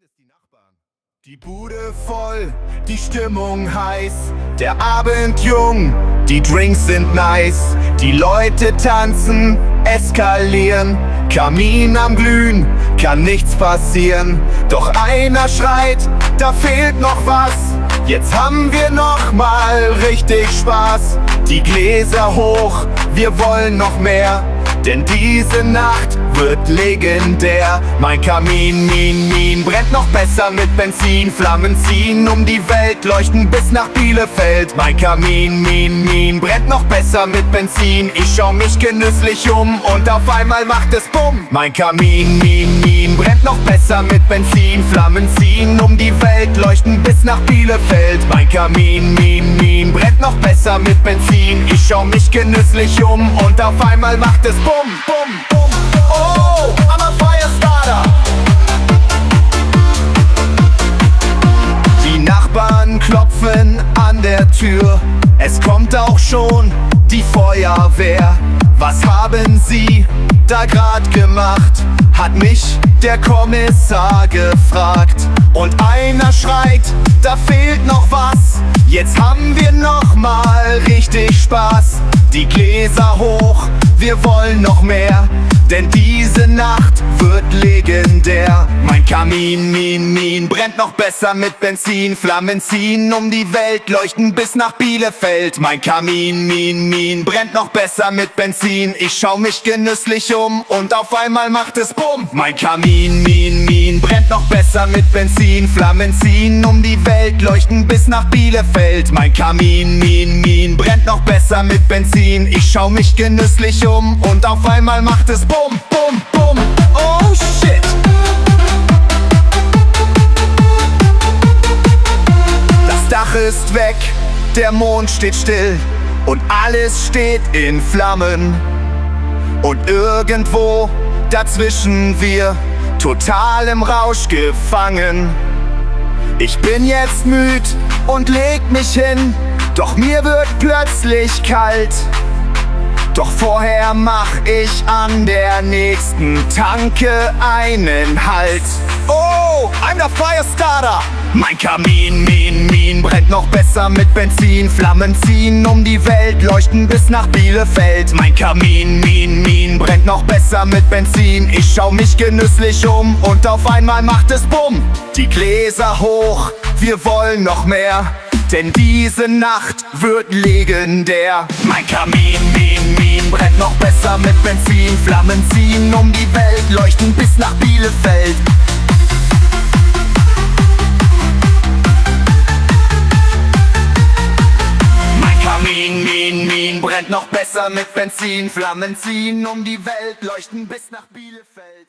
es die Nachbarn? Die Bude voll, die Stimmung heiß, der Abend jung, die Drinks sind nice, die Leute tanzen, eskalieren, Kamin am Glühen, kann nichts passieren. Doch einer schreit, da fehlt noch was, jetzt haben wir noch mal richtig Spaß. Die Gläser hoch, wir wollen noch mehr, denn diese Nacht wird legendär. Mein Kamin, Min, brennt noch besser mit Benzin. Flammen ziehen um die Welt, leuchten bis nach Bielefeld. Mein Kamin, Min, brennt noch besser mit Benzin. Ich schau mich genüsslich um und auf einmal macht es Bumm. Mein Kamin, Min, brennt noch besser mit Benzin. Flammen ziehen um die Welt, leuchten bis nach Bielefeld. Mein Kamin, Min, brennt noch besser mit Benzin. Ich schau mich genüsslich um und auf einmal macht es Bumm, Bumm, Bumm. Oh, I'm a Firestarter. Die Nachbarn klopfen an der Tür, es kommt auch schon die Feuerwehr. Was haben Sie da grad gemacht? Hat mich der Kommissar gefragt. Und einer schreit, da fehlt noch was, jetzt haben wir noch mal richtig Spaß. Die Gläser hoch, wir wollen noch mehr, denn diese Nacht wird legendär. Mein Kamin, Min, brennt noch besser mit Benzin. Flammen ziehen um die Welt, leuchten bis nach Bielefeld. Mein Kamin, Min, brennt noch besser mit Benzin. Ich schau mich genüsslich um und auf einmal macht es Bumm. Mein Kamin, Min, brennt noch besser mit Benzin. Flammen ziehen um die Welt, leuchten bis nach Bielefeld. Mein Kamin, Min, brennt noch besser mit Benzin. Ich schau mich genüsslich um und auf einmal macht es Bumm, Bumm, Bumm. Oh shit! Das Dach ist weg, der Mond steht still und alles steht in Flammen. Und irgendwo dazwischen wir, total im Rausch gefangen. Ich bin jetzt müd und leg mich hin, doch mir wird plötzlich kalt. Doch vorher mach ich an der nächsten Tanke einen Halt. Oh, I'm the Firestarter. Mein Kamin, Min, brennt noch besser mit Benzin. Flammen ziehen um die Welt, leuchten bis nach Bielefeld. Mein Kamin, Min, brennt noch besser mit Benzin. Ich schau mich genüsslich um und auf einmal macht es Bumm. Die Gläser hoch, wir wollen noch mehr, denn diese Nacht wird legendär. Mein Kamin, Min, brennt noch besser mit Benzin. Flammen ziehen um die Welt, leuchten bis nach Bielefeld. Mein Kamin, Min, brennt noch besser mit Benzin. Flammen ziehen um die Welt, leuchten bis nach Bielefeld.